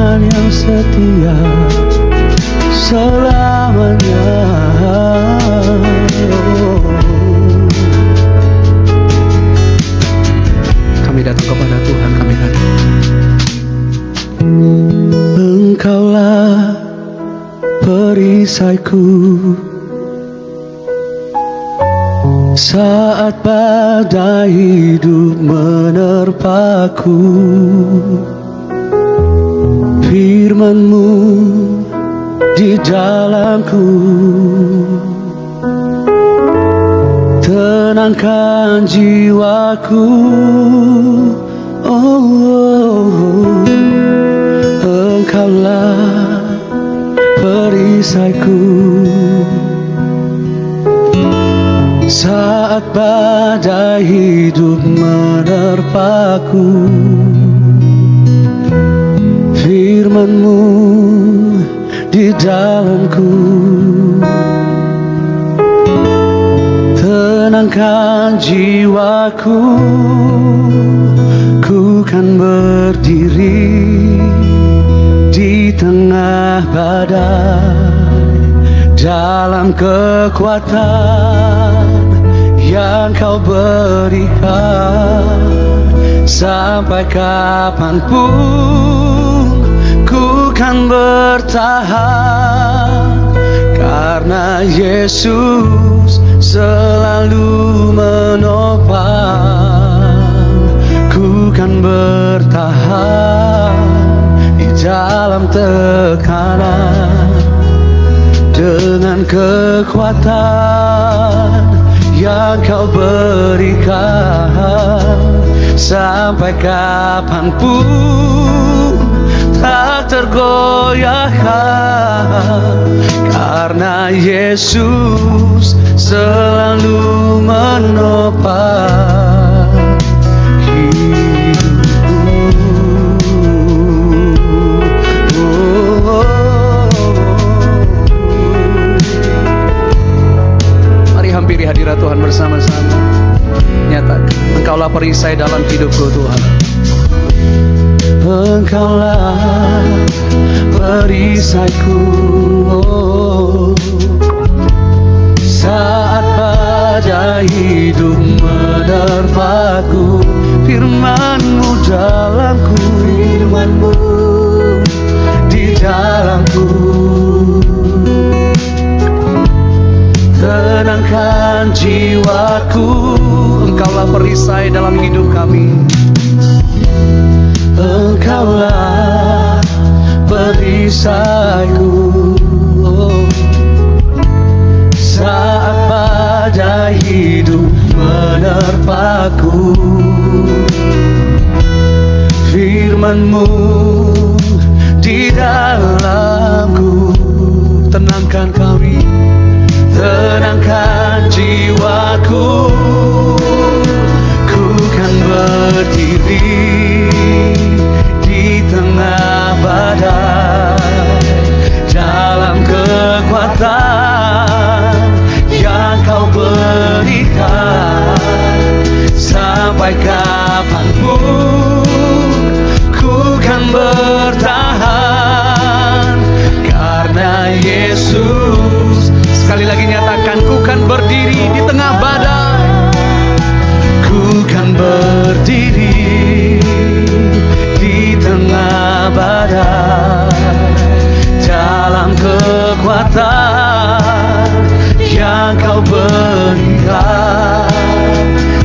Tuhan yang setia selamanya. Kami datang kepada Tuhan, kami datang. Engkaulah perisaiku saat badai hidup menerpaku. Firman-Mu di dalamku tenangkan jiwaku. Engkaulah perisaiku saat badai hidup menerpaku. Firman-Mu di dalamku tenangkan jiwaku. Ku kan berdiri di tengah badai dalam kekuatan yang Kau berikan. Sampai kapanpun ku kan bertahan, karena Yesus selalu menopang. Ku kan bertahan di dalam tekanan dengan kekuatan yang Kau berikan. Sampai kapanpun tak tergoyahkan, karena Yesus selalu menopang hidupku. Mari hampiri hadirat Tuhan bersama-sama. Nyatakan, Engkaulah perisai dalam hidupku Tuhan. Engkaulah perisaiku saat badai hidup menerpaku. Firman-Mu dalamku, Firman-Mu di dalamku tenangkan jiwaku. Engkaulah perisai dalam hidup kami. Engkaulah perisaiku saat badai hidup menerpaku. Firman-Mu di dalamku tenangkan kami, tenangkan jiwaku. Ku kan berdiri di tengah badai dalam kekuatan yang Kau berikan. Sampai kapanpun ku kan bertahan, karena Yesus. Sekali lagi nyatakan, ku kan berdiri di tengah badai. Ku kan berdiri di tengah badai dalam kekuatan yang Kau berikan.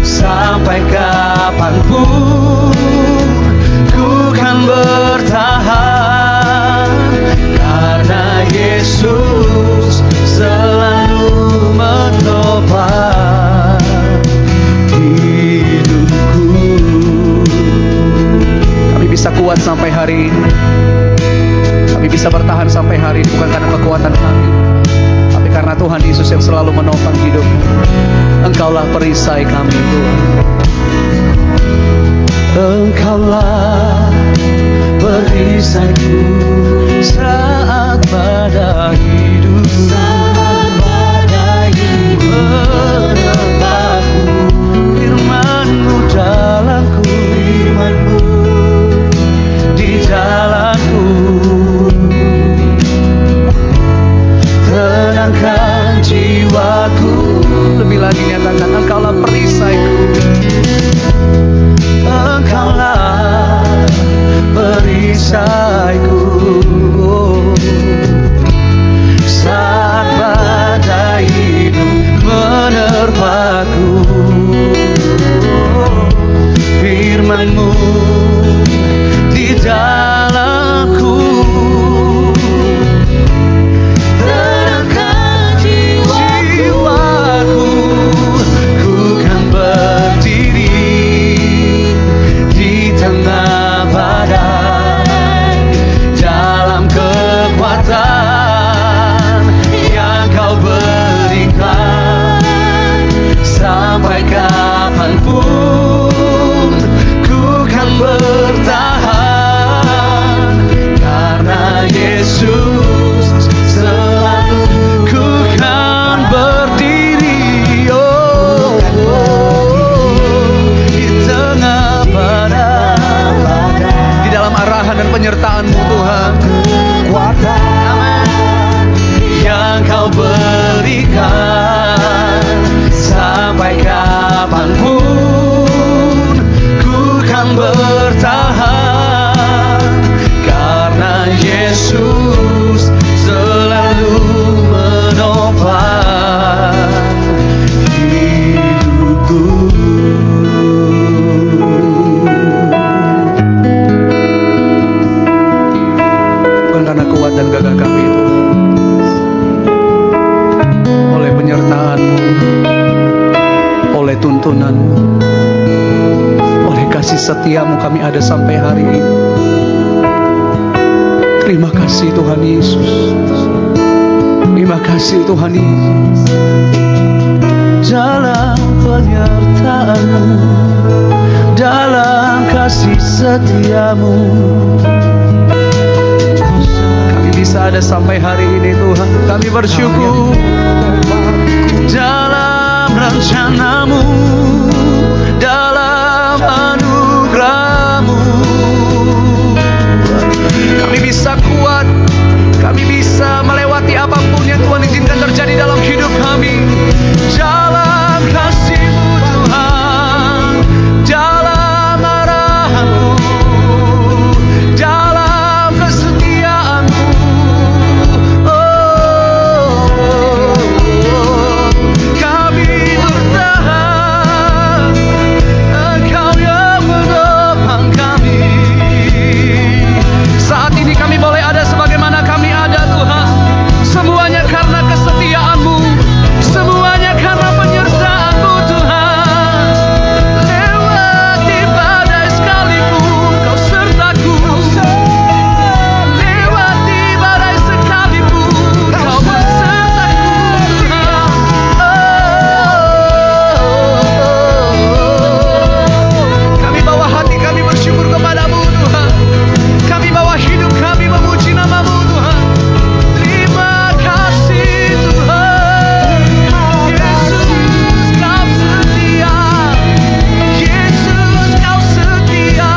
Sampai kapanpun ku kan bertahan, karena Yesus selalu menopang hidupku. Kami bisa kuat sampai hari ini. Kami bisa bertahan sampai hari ini bukan karena kekuatan kami, tapi karena Tuhan Yesus yang selalu menopang hidup. Engkaulah perisai kami Tuhan. Engkaulah perisaiku saat badai hidup menerpaku. Firman-Mu dalamku, Firman-Mu di dalamku penyertaan-Mu Tuhan, yang Kau berikan. Sampai kapanpun ku kan bertahan, karena Yesus selalu menopang hidupku. Bukan karena kuat dan gagah kami itu, oleh penyertaan-Mu, oleh tuntunan-Mu, oleh kasih setia-Mu kami ada sampai hari ini. Terima kasih Tuhan Yesus. Terima kasih Tuhan Yesus. Dalam penyertaan-Mu, dalam kasih setia-Mu, kami bisa ada sampai hari ini Tuhan. Kami bersyukur. Dalam rencana-Mu, dalam anugerah-Mu, kami bisa kuat, kami bisa melewati apapun yang Tuhan izinkan terjadi dalam hidup kami. Dalam kasih-Mu Tuhan, dalam arahan-Mu, dalam kesetiaan-Mu, kami bertahan. Engkau yang menopang kami. Saat ini kami boleh ada sebagaimana kami ada Tuhan. Semuanya karena kesetiaan-Mu, semuanya karena penyertaan-Mu Tuhan. Lewati badai sekalipun Kau sertaku, lewati badai sekalipun Kau bersertaku Tuhan. Kami bawa hati kami bersyukur kepada-Mu Tuhan. Kami bawa hidup kami memuji nama-Mu Tuhan. Terima kasih Tuhan. Yesus Kau setia, Yesus Kau setia.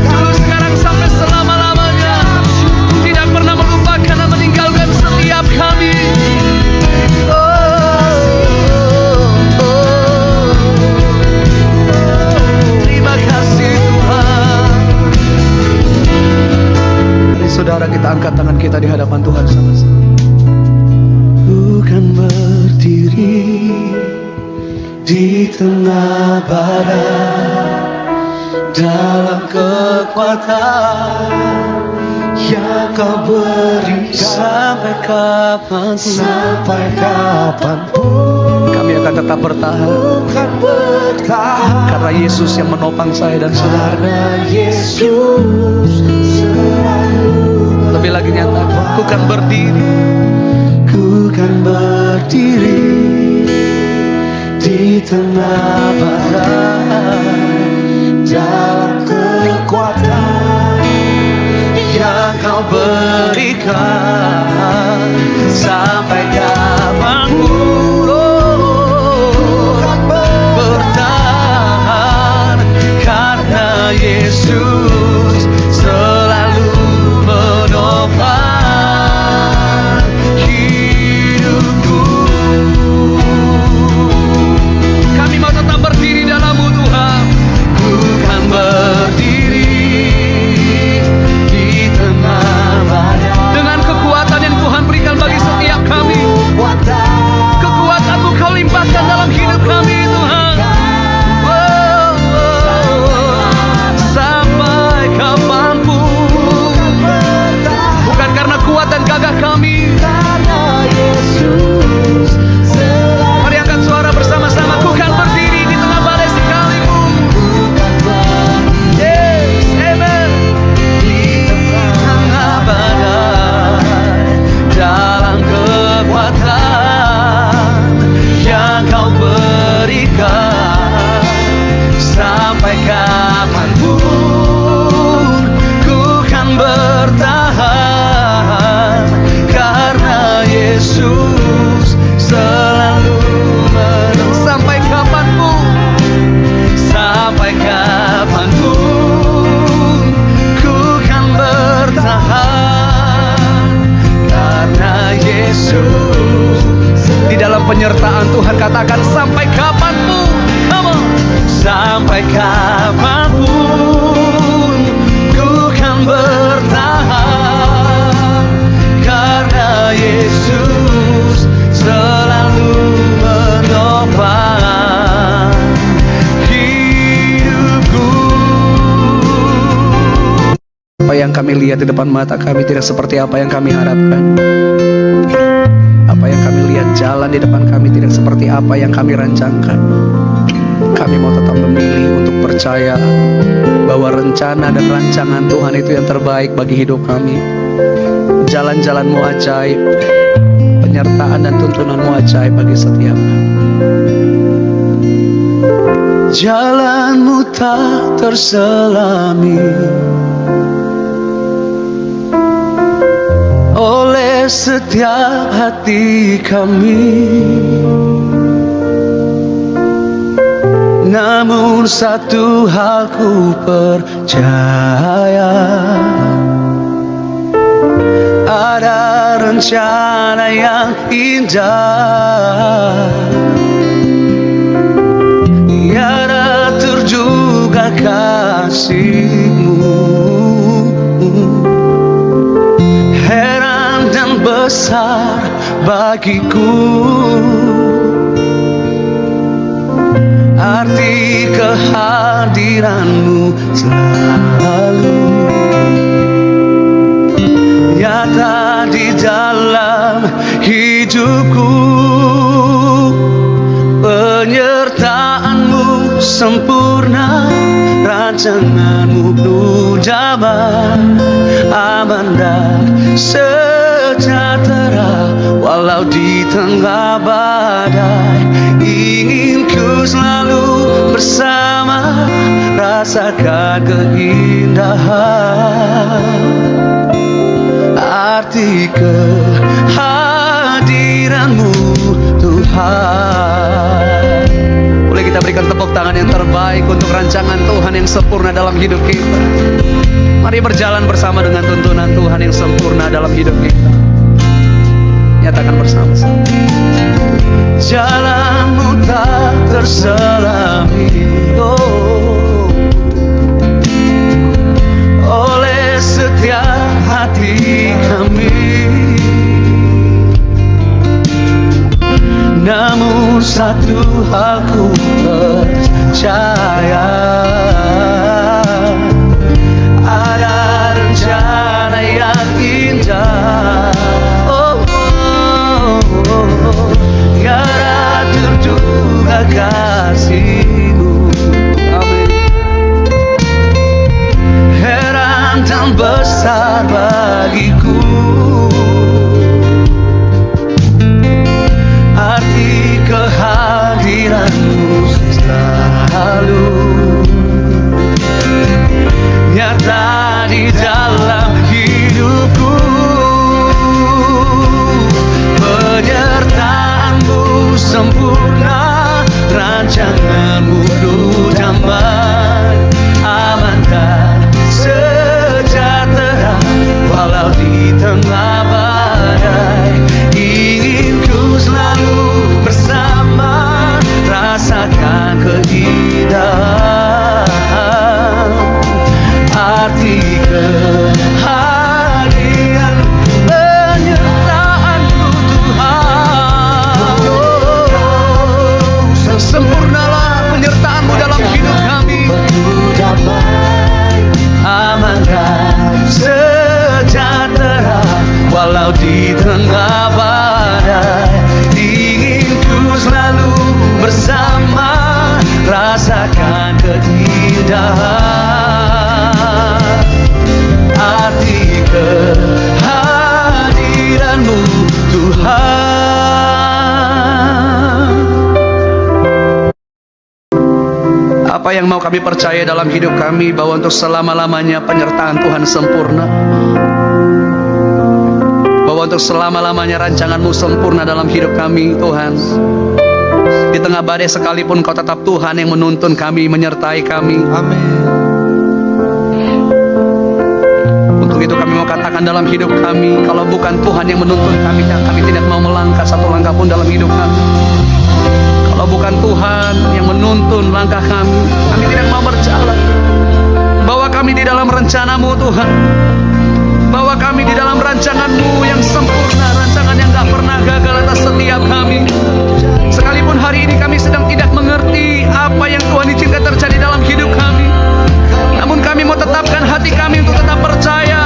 Dulu, sekarang, sampai selama-lamanya. Tidak pernah melupakan dan meninggalkan setiap kami. Terima kasih Tuhan. Mari saudara kita angkat tangan kita di hadapan Tuhan sama-sama. Bukan berdiri di tengah badai, dalam kekuatan yang Kau beri. Sampai kapanpun kami akan tetap bertahan, karena Yesus yang menopang saya dan saudara. Lebih lagi nyatakan, ku kan berdiri di tengah badai, dalam kekuatan yang Kau berikan. Sampai kapanpun bertahan, karena Yesus selalu menopang hidupku. Kami mau tetap berdiri dalam-Mu Tuhan. Bukan berdiri di tengah badai, dengan kekuatan yang Tuhan berikan bagi setiap kami. yang kami lihat di depan mata kami tidak seperti apa yang kami harapkan. Apa yang kami lihat jalan di depan kami tidak seperti apa yang kami rancangkan. Kami mau tetap memilih untuk percaya bahwa rencana dan rancangan Tuhan itu yang terbaik bagi hidup kami. Jalan-jalan-Mu ajaib, penyertaan dan tuntunan-Mu ajaib bagi setiap kami. Jalan-Mu tak terselami oleh setiap hati kami. Namun satu hal ku percaya, ada rencana yang indah, tiada terduga kasih-Mu. Heran dan besar bagiku arti kehadiran-Mu selalu nyata di dalam hidupku. Penyertaan-Mu sempurna, rancangan-Mu penuh damai, aman dan sejahtera walau di tengah badai. Ingin ku selalu bersama, rasakan keindahan arti kehadiran-Mu Tuhan. Boleh kita berikan tepuk tangan yang terbaik untuk rancangan Tuhan yang sempurna dalam hidup kita. Mari berjalan bersama dengan tuntunan Tuhan yang sempurna dalam hidup kita. Nyatakan bersama-sama. Jalan-Mu tak terselami oleh setiap hati kami. Namun satu hal ku percaya, ada rencana yang indah, tiada terduga kasih-Mu. Amin. Heran dan besar bagiku arti kehadiran-Mu selalu nyata di dalam hidupku. Penyertaan-Mu sempurna, rancangan-Mu penuh damai, aman dan sejahtera walau di tengah badai. Ingin ku selalu bersama, rasakan keindahan arti kehadiran, penyertaan-Mu Tuhan. Sempurnalah penyertaan-Mu dalam hidup kami, aman dan sejahtera walau di tengah badai. Ingin ku selalu bersama, rasakan keindahan arti kehadiran-Mu Tuhan. Apa yang mau kami percaya dalam hidup kami, bahwa untuk selama-lamanya penyertaan Tuhan sempurna, bahwa untuk selama-lamanya rancangan-Mu sempurna dalam hidup kami Tuhan. Di tengah badai sekalipun Kau tetap Tuhan yang menuntun kami, menyertai kami. Amin. Untuk itu kami mau katakan dalam hidup kami, kalau bukan Tuhan yang menuntun kami, kami tidak mau melangkah satu langkah pun dalam hidup kami. Kalau bukan Tuhan yang menuntun langkah kami tidak mau berjalan. Bawa kami di dalam rencana-Mu Tuhan, bawa kami di dalam rancangan-Mu yang sempurna, rancangan yang gak pernah gagal atas setiap kami. Sekalipun hari ini kami sedang tidak mengerti apa yang Tuhan izinkan terjadi dalam hidup kami, namun kami mau tetapkan hati kami untuk tetap percaya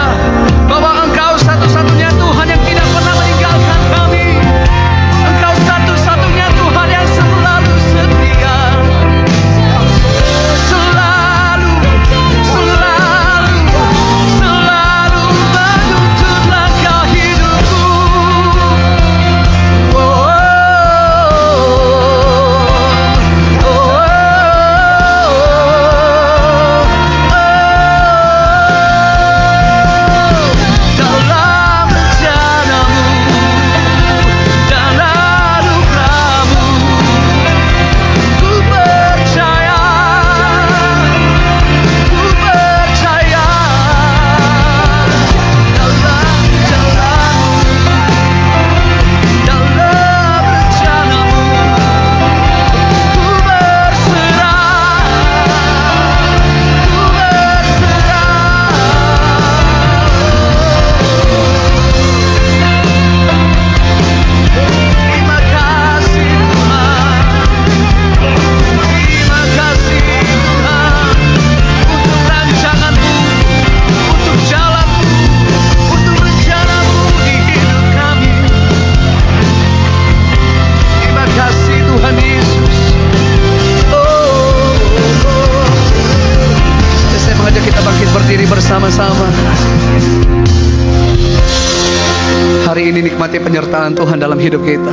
Hari ini nikmati penyertaan Tuhan dalam hidup kita.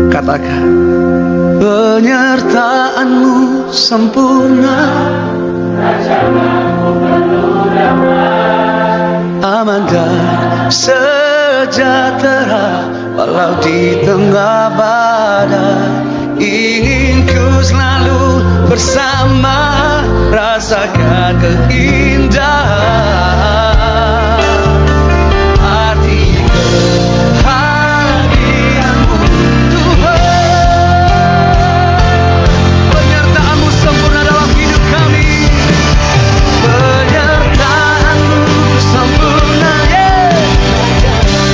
Katakan, penyertaan-Mu sempurna, aman dan sejahtera walau di tengah badai. Ingin ku selalu bersama, rasakan keindahan arti kehadiran-Mu Tuhan. Penyertaan-Mu sempurna dalam hidup kami. Penyertaan-Mu sempurna,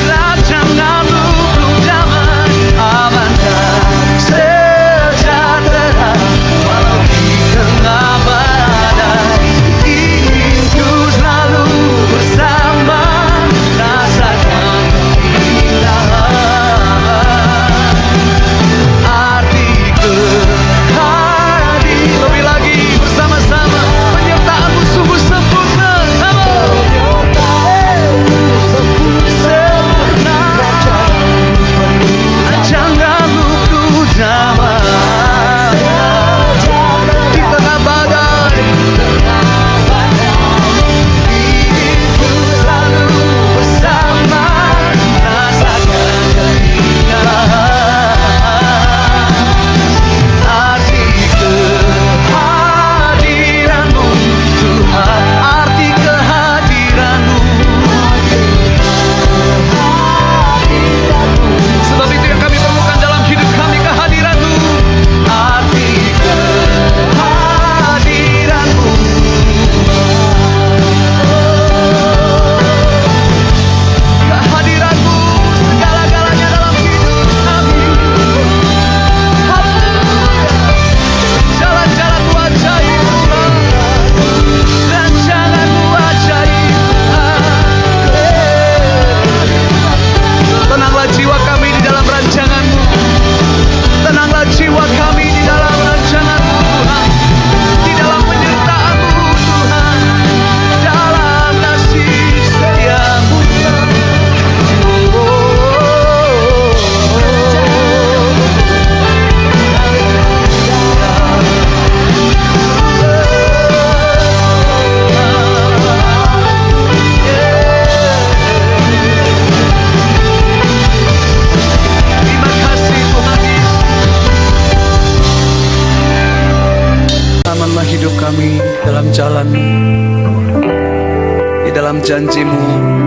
rancangan-Mu penuh damai, aman dan sejahtera walau di tengah badai. Ingin ku selalu bersama, rasakan keindahan arti kehadiran. Lebih lagi bersama-sama, penyertaan-Mu sungguh sempurna. Sempurna, rancangan-Mu penuh damai di tengah badai. Ingin ku selalu bersama, rasakan keindahan arti kehadiran-Mu Tuhan, arti kehadiran-Mu. Sebab itu yang kami perlukan dalam hidup kami, kehadiran-Mu, arti kehadiran-Mu. Kehadiran-Mu segala-galanya dalam hidup kami. Haleluya. Jalan-jalan-Mu ajaib Tuhan, rancangan-Mu ajaib Tuhan. Tenanglah jiwa kami di dalam rancangan-Mu. Tenanglah jiwa kami di dalam rancangan-Mu Tuhan, di dalam penyertaan-Mu Tuhan, dalam kasih setia-Mu. Terima kasih Tuhan Yesus. Amanlah hidup kami dalam jalan-Mu, di dalam janji-Mu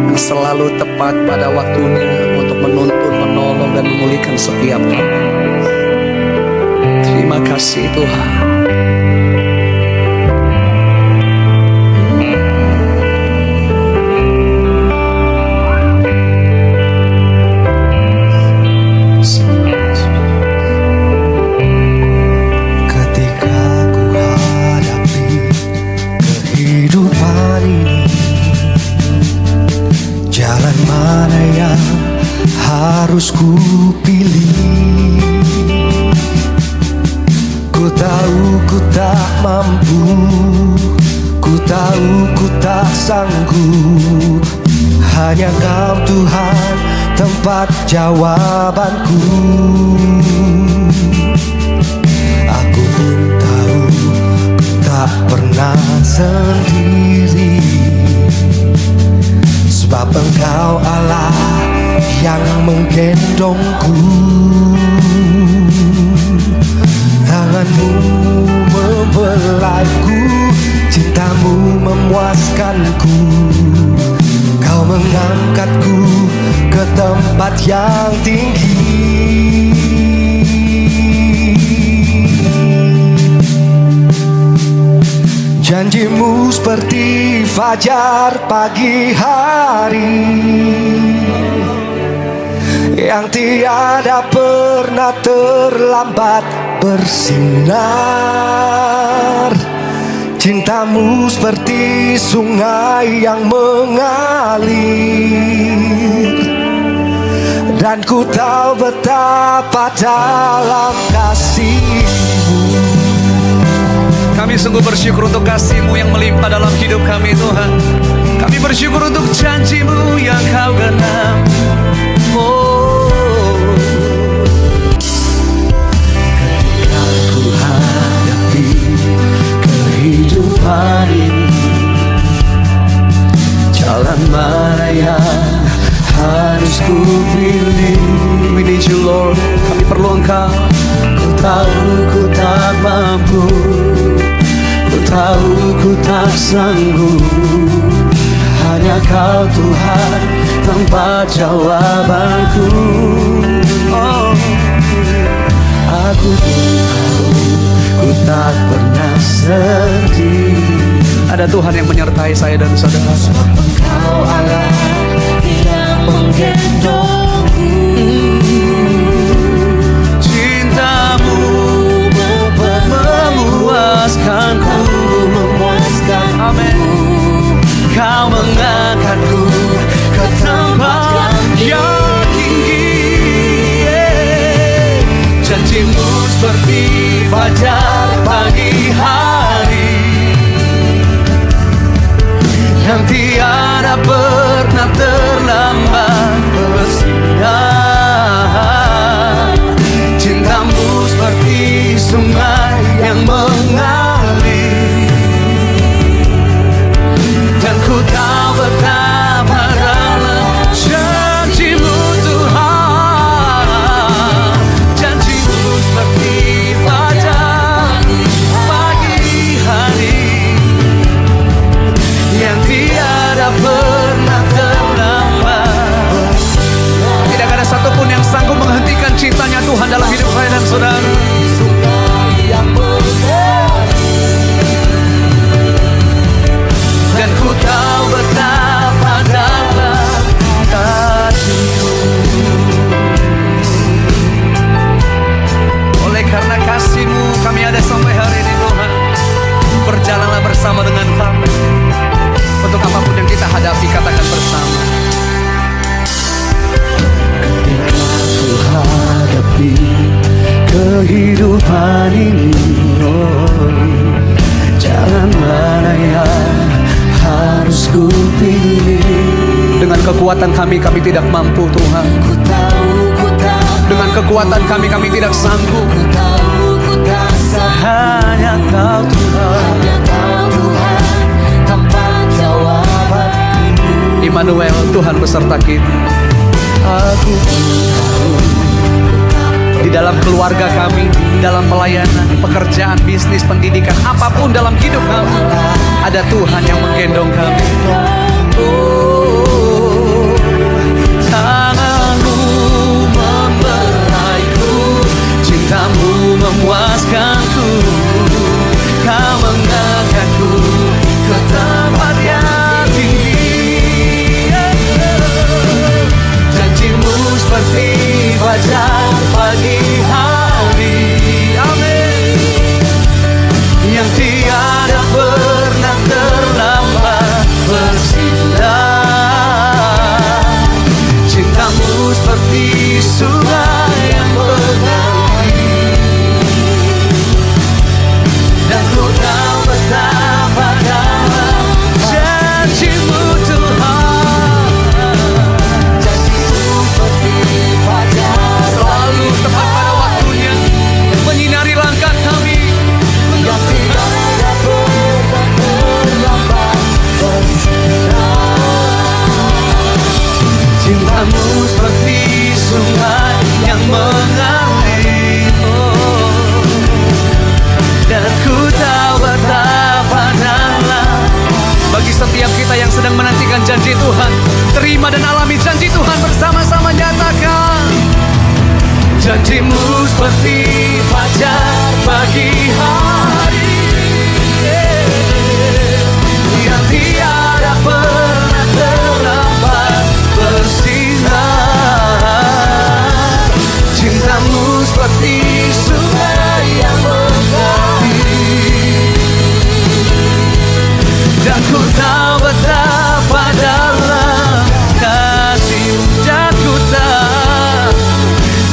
yang selalu tepat pada waktunya untuk menuntun, menolong, dan memulihkan setiap hamba. Terima kasih Tuhan. Ketika ku hadapi kehidupan ini, jalan mana yang harus ku pilih? Ku tahu ku tak mampu, ku tahu ku tak sanggup. Hanya Kau Tuhan tempat jawabanku. Aku pun tahu ku tak pernah sendiri, sebab Engkau Allah yang menggendongku. Tangan-Mu membelaiku, cinta-Mu memuaskanku. Kau mengangkatku ke tempat yang tinggi. Janji-Mu seperti fajar pagi hari, yang tiada pernah terlambat bersinar. Cinta-Mu seperti sungai yang mengalir, dan ku tahu betapa dalam kasih-Mu. Kami sungguh bersyukur untuk kasih-Mu yang melimpah dalam hidup kami Tuhan. janjimu yang kau genapi. Oh, ketika ku hadapi kehidupan ini, jalan mana yang harus ku pilih? we need you Lord, kami perlu Engkau. Ku tahu ku tak mampu, ku tahu ku tak sanggup. Hanya Kau Tuhan tempat jawabanku. Oh, aku tahu ku tak pernah sendiri. Ada Tuhan yang menyertai saya dan saudara. Engkau Allah yang menggendongku. Cintamu memuaskanku. Amin. Kau mengangkatku ke tempat yang tinggi. Janjimu seperti fajar pagi hari, yang tiada pernah terlambat bersinar. Cintamu seperti sungai yang mengalir, dan ku tahu betapa dalam janjimu Tuhan. Janjimu seperti fajar pagi hari, yang tiada pernah terlambat. Tidak ada satupun yang sanggup menghentikan cintanya Tuhan dalam hidup saya dan saudara. Dan ku tahu betapa dalam kasih-Mu. Oleh karena kasih-Mu kami ada sampai hari ini Tuhan. Berjalanlah bersama dengan kami. Untuk apapun yang kita hadapi, katakan bersama. Ketika ku hadapi kehidupan ini, jalan mana yang harus ku pilih? Dengan kekuatan kami tidak mampu Tuhan. Ku tahu ku tak, Dengan kekuatan kami tidak sanggup. ku tahu ku tak sanggup. Hanya Kau Tuhan, Hanya Kau Tuhan tempat jawabanku. Immanuel, Tuhan beserta kita. Aku tahu Di dalam keluarga kami, dalam pelayanan, pekerjaan, bisnis, pendidikan, apapun dalam hidup kami, ada Tuhan yang menggendong kami. Oh, tangan-Mu memberaiku, cinta-Mu memuaskanku. Kau mengangkatku ke tempat yang tinggi. Janji-Mu seperti fajar pagi hari, amin, yang tiada pernah terlambat bersinar. Cinta-Mu seperti sungai yang mengalir, dan ku tahu betapa dalam janji-Mu Tuhan. janjimu seperti fajar Selalu tepat pada waktunya, menyinari langkah kami. yang tiada pernah terlambat bersinar. Cinta-Mu seperti sungai yang mengalir, oh, dan ku tahu betapa dalam. Bagi setiap kita yang sedang menantikan janji Tuhan, terima dan alami janji Tuhan bersama-sama. Nyatakan, janji-Mu seperti fajar pagi hari, yang tiada pernah terlambat bersinar. Cinta-Mu seperti sungai yang mengalir, dan ku tahu betapa dalam kasih-Mu.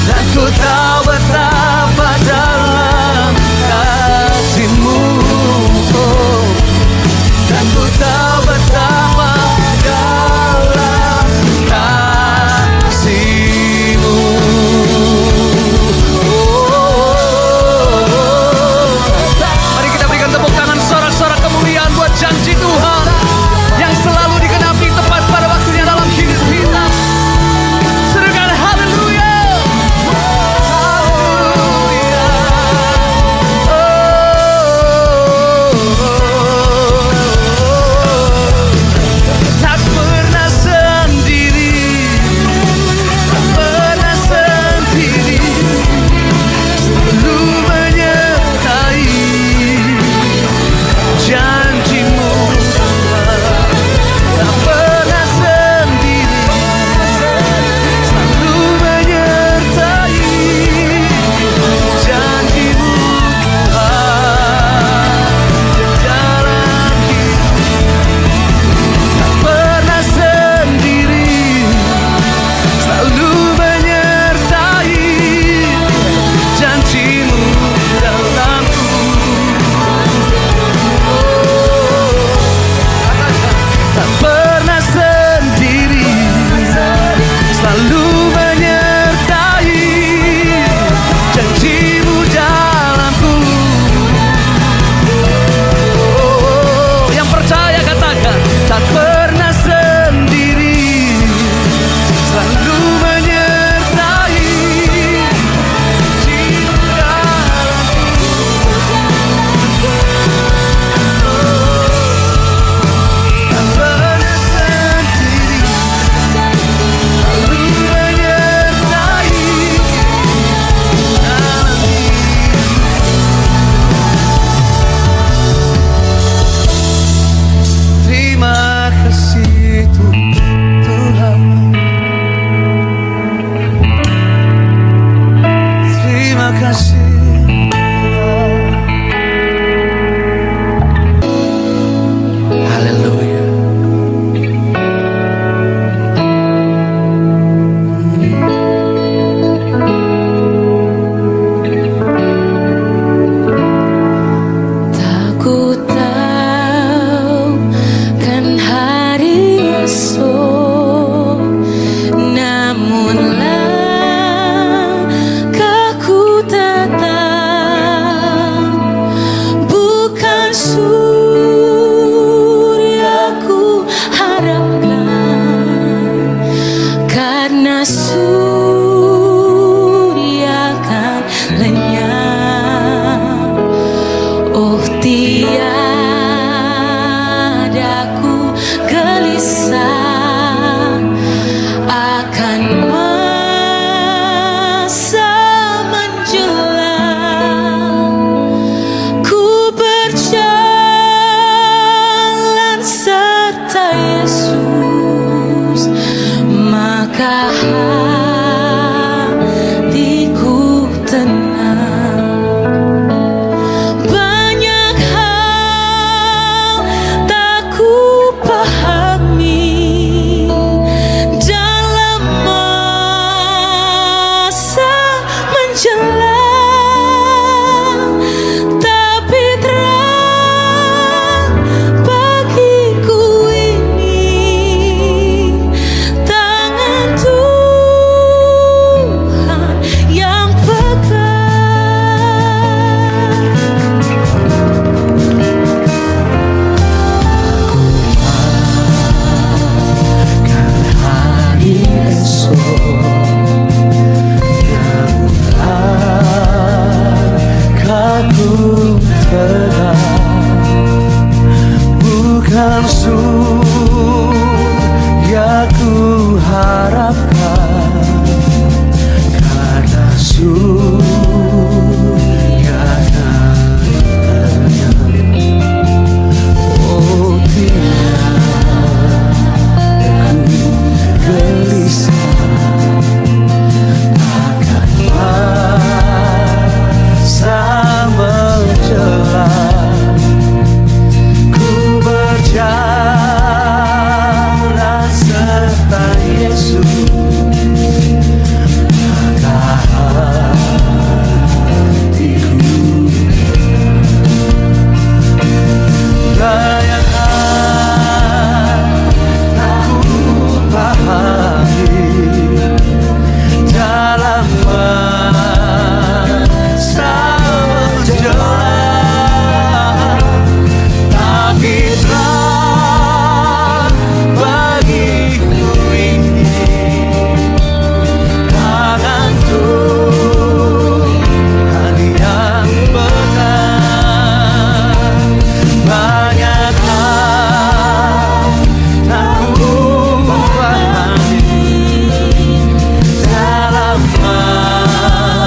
Dan ku tahu betapa dalam kasih-Mu. maka hatiku tenang. Banyak hal tak ku pahami dalam masa menjelang, tapi terang bagiku ini tangan Tuhan yang Hari esok yang aku tenang, bukan surga ku harapkan, karena surga katanya. Oh tidak, aku gelisah akan masa menjelang. Ku berjalan serta Yesus, maka hatiku banyak hal aku pahami dalam masa menjelang, tapi terang bagiku ini tangan Tuhan yang benar. Banyak hal tak ku pahami dalam masa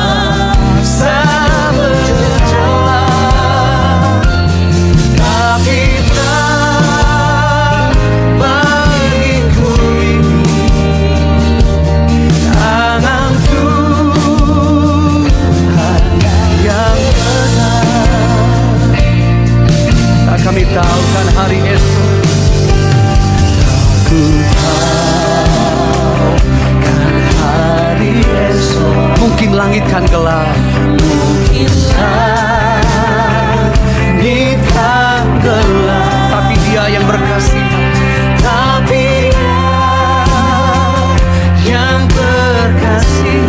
menjelang, tapi terang bagiku ini tangan Tuhan yang benar. Tak kami tahu kan hari esok, aku tahu kan hari esok. Mungkin langit kan gelap, mungkin langit kan gelap, tapi Dia yang berkasih, tapi Dia yang berkasih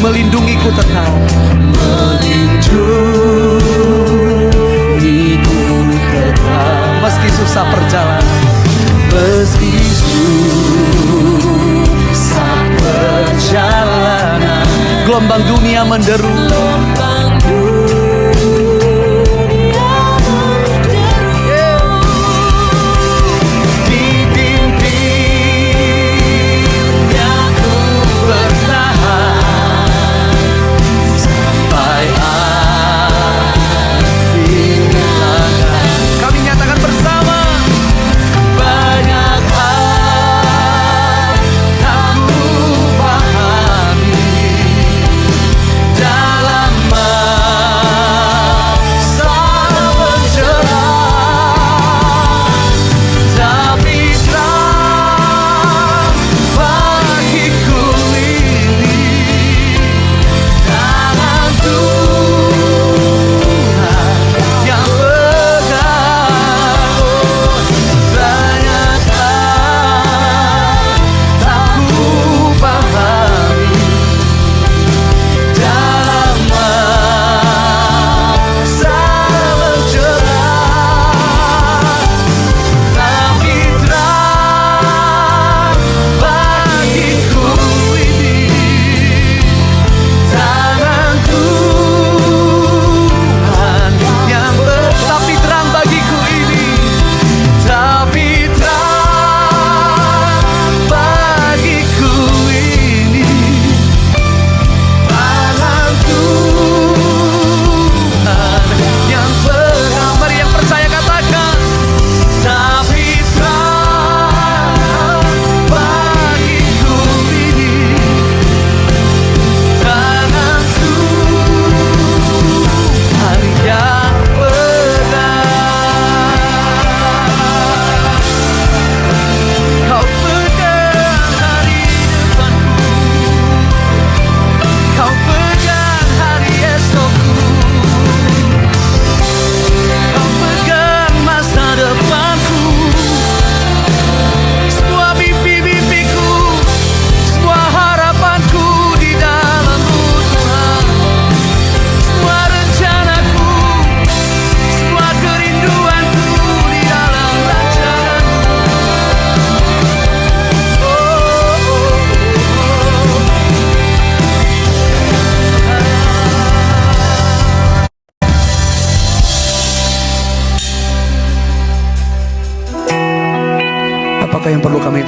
melindungiku tetap, melindungiku tetap, meski susah perjalanan, meski susah perjalanan, gelombang dunia menderu, dipimpinnya ku bertahan sampai akhir langkah. Kami nyatakan bersama, banyak hal tak ku pahami dalam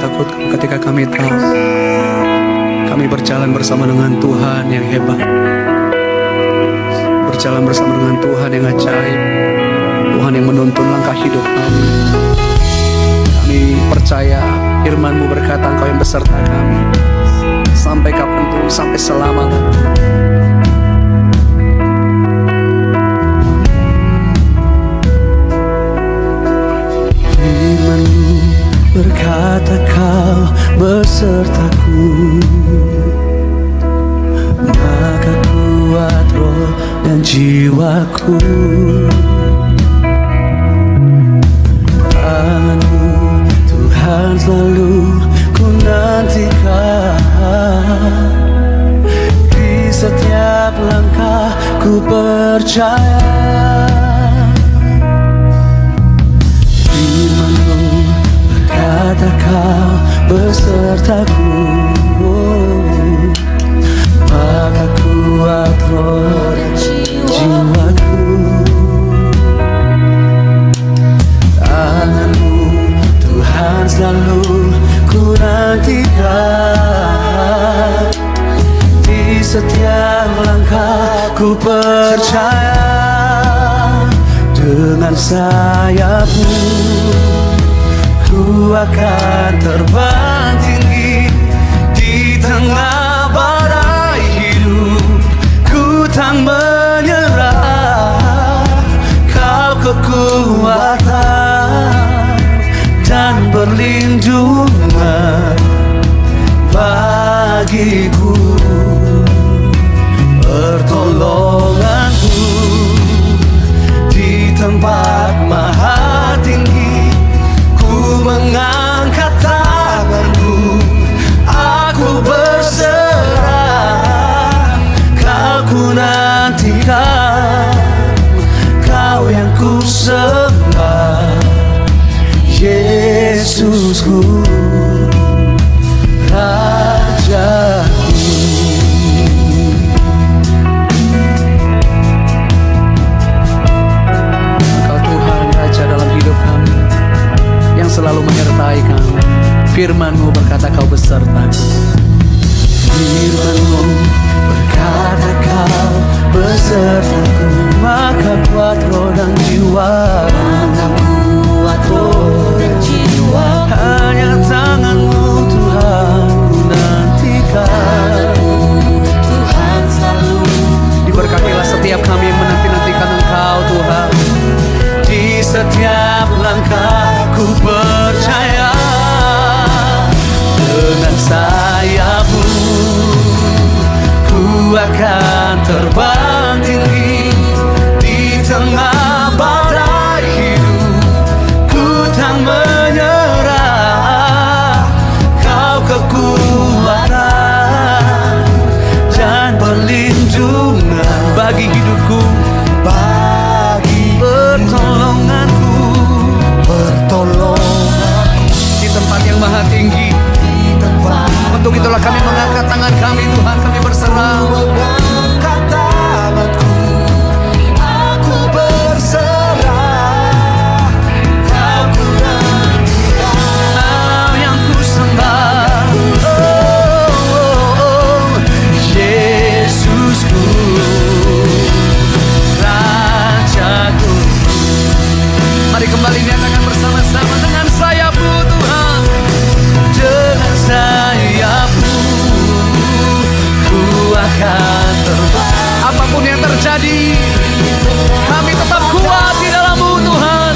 takutkan ketika kami tahu kami berjalan bersama dengan Tuhan yang hebat, berjalan bersama dengan Tuhan yang ajaib, Tuhan yang menuntun langkah hidup kami. Kami percaya firman-Mu berkata Engkau yang beserta kami sampai kapanpun, sampai selama-lamanya. Firman-Mu berkata Kau besertaku, maka kuat roh dan jiwaku. Tangan-Mu Tuhan selalu ku nantikan, di setiap langkah ku percaya. Firman-Mu berkata Kau besertaku, maka kuat roh dan jiwaku. Tangan-Mu Tuhan selalu ku nantikan, di setiap langkah ku percaya. Dengan sayap-Mu ku akan terbang tinggi di tengah badai hidup. Ku tak menyerah, Kau kekuatan dan perlindungan bagiku, pertolonganku di tempat maha tinggi. Ku mengangkat tanganku, aku berserah. Kau ku nantikan, Kau yang ku sembah, Yesusku, Rajaku. Engkau Tuhan Raja dalam hidup kami, yang selalu menyertai kami. Firman-Mu berkata Kau besertaku. Firman-Mu berkata Kau besertaku, maka kuat roh dan jiwaku. Hanya tangan-Mu Tuhan ku nantikan. Tuhan selalu diberkatilah setiap kami yang menanti-nantikan Engkau Tuhan. Di setiap langkah ku percaya, dengan sayap-Mu ku akan terbang tinggi di tengah badai hidup. Ku tak menyerah, Kau kekuatan dan perlindungan bagi hidupku, bagi pertolonganku, di tempat yang maha tinggi. Untuk itulah kami mengangkat tangan kami Tuhan, kami berserah. Mengangkat tanganku, aku berserah. Kau ku nantikan, Kau yang ku sembah, Yesusku, Rajaku. Mari kembali nyatakan bersama-sama, dengan sayap-Mu Tuhan, dengan sayap-Mu ku akan terbang. Apapun yang terjadi, kami tetap kuat di dalam-Mu Tuhan.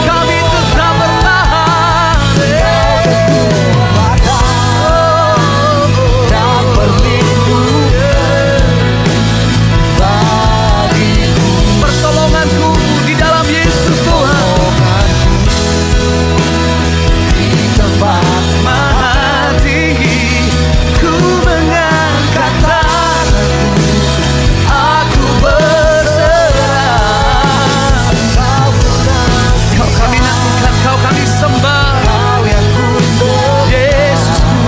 Kami tetap bertahan. Dan perlindungan bagiku, pertolonganku di dalam Yesus Tuhan. Di tempat maha tinggi ku mengangkat tanganku, aku berserah. Kau kami nantikan, Kau kami sembah, Kau yang ku sembah, Yesusku,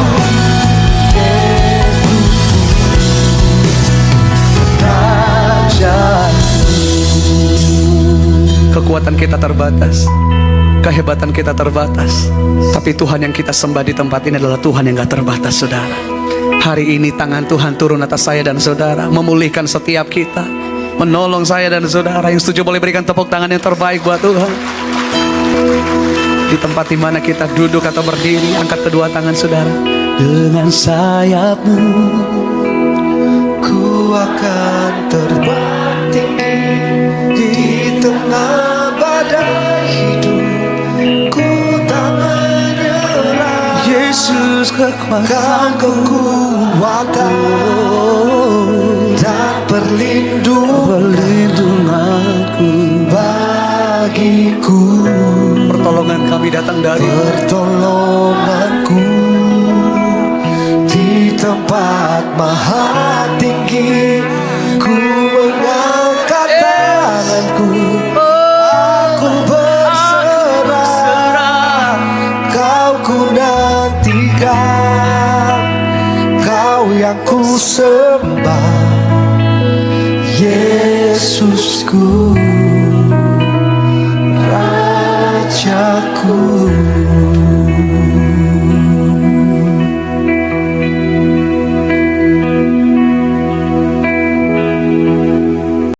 Rajaku. Kekuatan kita terbatas, Kehebatan kita terbatas, tapi Tuhan yang kita sembah di tempat ini adalah Tuhan yang gak terbatas, saudara. Hari ini tangan Tuhan turun atas saya dan saudara, memulihkan setiap kita, menolong saya dan saudara. Yang setuju boleh berikan tepuk tangan yang terbaik buat Tuhan. Di tempat dimana kita duduk atau berdiri, angkat kedua tangan saudara. Dengan sayap-Mu Ku akan terbang tinggi di tengah badai hidup. Ku tak menyerah. Yesus Kan kekuatan kekuatan dan perlindunganku bagiku. pertolongan kami datang dari Pertolonganku di tempat maha tinggi.